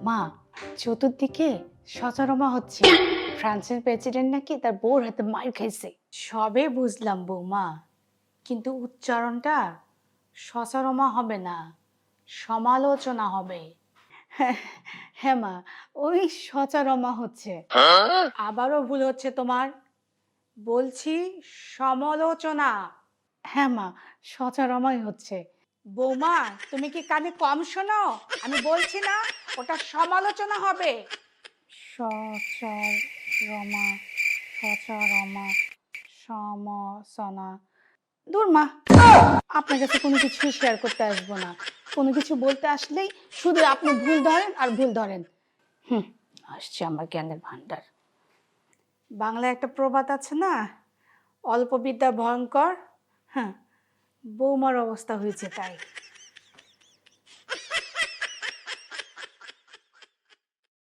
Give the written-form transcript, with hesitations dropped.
মা, চতুর্দিকে সচারমা হচ্ছে ফ্রান্সের প্রেসিডেন্ট নাকি তার বউর হাতে মার খাইছে। সবে বুঝলাম বৌমা, কিন্তু উচ্চারণটা সচারমা হবে না, সমালোচনা হবে। হ্যাঁ, হ্যাঁ মা, ওই সচারমা হচ্ছে। আবারও ভুল হচ্ছে তোমার, বলছি সমালোচনা। হ্যাঁ মা, সচারমাই হচ্ছে। বৌমা, তুমি কি কানে কম শোনো? আমি বলছি না ওটা সমালোচনা হবে। সচরমা, সচরমা, সমসনা। দূর মা, আপনার কাছে কোনো কিছু শেয়ার করতে আসবো না। কোনো কিছু বলতে আসলেই শুধু আপনি ভুল ধরেন আর ভুল ধরেন। হুম, আসছে আমার জ্ঞানের ভান্ডার। বাংলায় একটা প্রবাদ আছে না, অল্প বিদ্যা ভয়ঙ্কর। হ্যাঁ, বৌমার অবস্থা হয়েছে তাই।